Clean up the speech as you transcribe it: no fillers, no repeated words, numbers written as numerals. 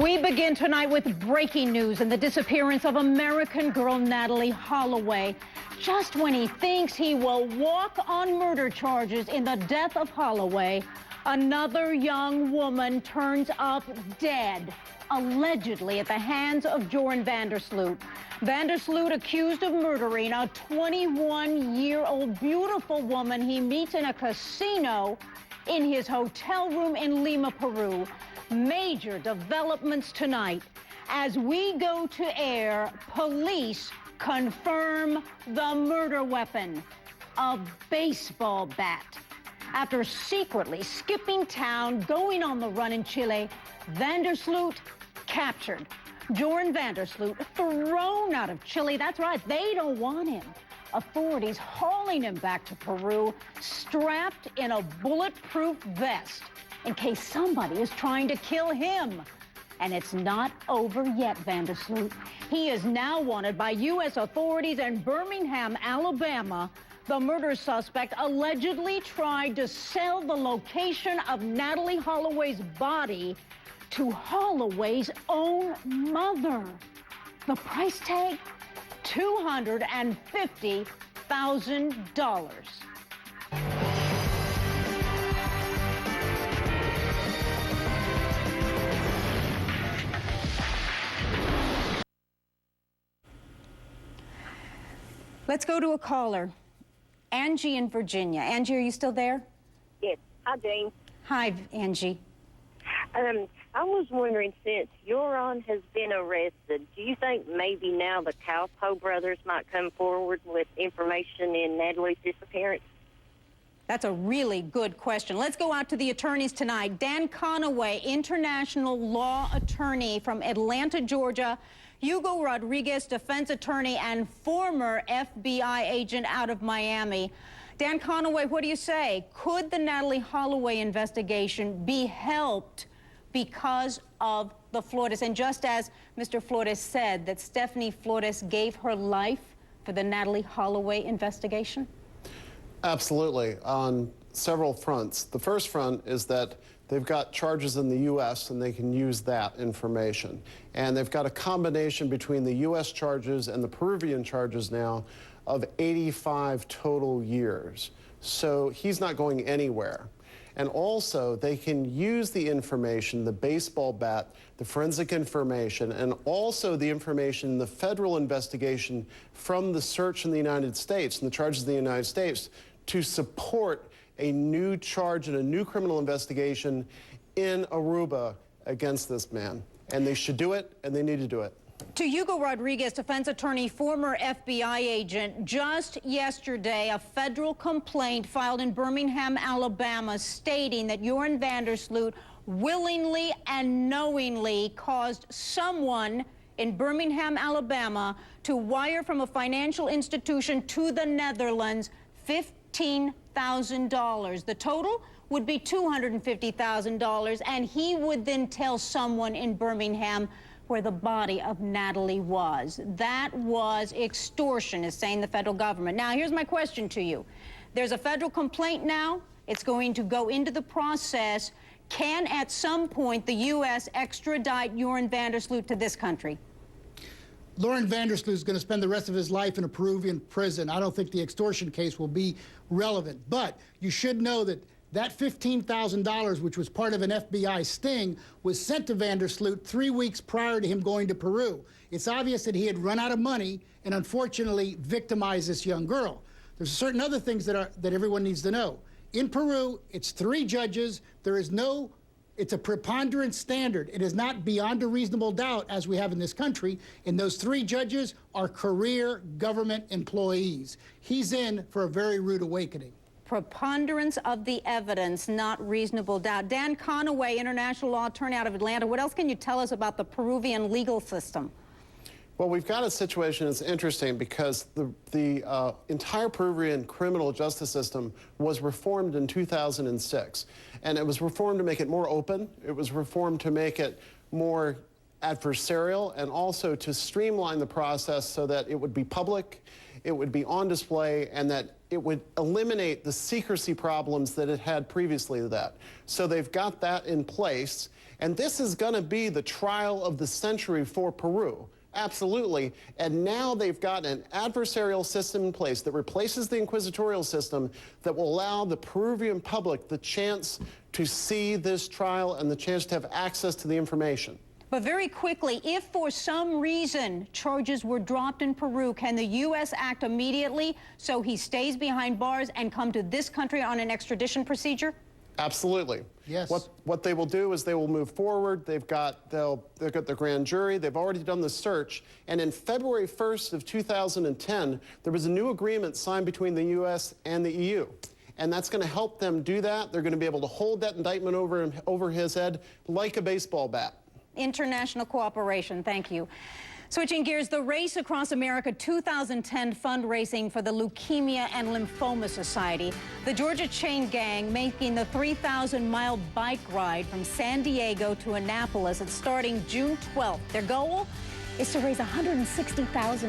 We begin tonight with breaking news and the disappearance of American girl Natalie Holloway. Just when he thinks he will walk on murder charges in the death of Holloway, another young woman turns up dead, allegedly at the hands of Joran Sloot. Sloot accused of murdering a 21-year-old beautiful woman he meets in a casino in his hotel room in Lima, Peru. Major developments tonight. As we go to air, police confirm the murder weapon, a baseball bat. After secretly skipping town, going on the run in Chile, Sloot captured. Joran Sloot thrown out of Chile. That's right, they don't want him. Authorities hauling him back to Peru, strapped in a bulletproof vest in case somebody is trying to kill him. And it's not over yet, Sloot. He is now wanted by U.S. authorities in Birmingham, Alabama. The murder suspect allegedly tried to sell the location of Natalie Holloway's body to Holloway's own mother. The price tag? $250,000. Let's go to a caller. Angie in Virginia. Angie, are you still there? Yes. Hi, Jane. Hi, Angie. I was wondering, since Joran has been arrested, do you think maybe now the Calpo brothers might come forward with information in Natalie's disappearance? That's a really good question. Let's go out to the attorneys tonight. Dan Conaway, international law attorney from Atlanta, Georgia. Hugo Rodriguez, defense attorney and former FBI agent out of Miami. Dan Conaway, what do you say? Could the Natalie Holloway investigation be helped because of the Flores? And just as Mr. Flores said that Stephanie Flores gave her life for the Natalie Holloway investigation? Absolutely, on several fronts. The first front is that they've got charges in the U.S. and they can use that information. And they've got a combination between the U.S. charges and the Peruvian charges now of 85 total years. So he's not going anywhere. And also, they can use the information, the baseball bat, the forensic information, and also the information in the federal investigation from the search in the United States and the charges in the United States to support a new charge and a new criminal investigation in Aruba against this man. And they should do it, and they need to do it. To Hugo Rodriguez, defense attorney, former FBI agent, just yesterday, a federal complaint filed in Birmingham, Alabama, stating that Joran Sloot willingly and knowingly caused someone in Birmingham, Alabama, to wire from a financial institution to the Netherlands $15,000. The total would be $250,000, and he would then tell someone in Birmingham where the body of Natalie was. That was extortion, is saying the federal government. Now, here's my question to you. There's a federal complaint now. It's going to go into the process. Can, at some point, the U.S. extradite Joran Sloot to this country? Joran Sloot is going to spend the rest of his life in a Peruvian prison. I don't think the extortion case will be relevant. But you should know that that $15,000, which was part of an FBI sting, was sent to Sloot 3 weeks prior to him going to Peru. It's obvious that he had run out of money and unfortunately victimized this young girl. There's certain other things that everyone needs to know. In Peru, it's 3 judges. It's a preponderance standard. It is not beyond a reasonable doubt, as we have in this country, and those 3 judges are career government employees. He's in for a very rude awakening. Preponderance of the evidence, not reasonable doubt. Dan Conaway, international law attorney out of Atlanta. What else can you tell us about the Peruvian legal system? Well, we've got a situation that's interesting because the entire Peruvian criminal justice system was reformed in 2006. And it was reformed to make it more open. It was reformed to make it more adversarial and also to streamline the process so that it would be public, it would be on display, and that it would eliminate the secrecy problems that it had previously to that. So they've got that in place. And this is going to be the trial of the century for Peru. Absolutely. And now they've got an adversarial system in place that replaces the inquisitorial system that will allow the Peruvian public the chance to see this trial and the chance to have access to the information. But very quickly, if for some reason charges were dropped in Peru, can the U.S. act immediately so he stays behind bars and come to this country on an extradition procedure? Absolutely. Yes. What they will do is they will move forward. They've got the grand jury. They've already done the search. And in February 1st of 2010, there was a new agreement signed between the U.S. and the EU. And that's going to help them do that. They're going to be able to hold that indictment over his head like a baseball bat. International cooperation. Thank you. Switching gears, the Race Across America 2010 fundraising for the Leukemia and Lymphoma Society. The Georgia Chain Gang making the 3,000-mile bike ride from San Diego to Annapolis. It's starting June 12th. Their goal is to raise $160,000.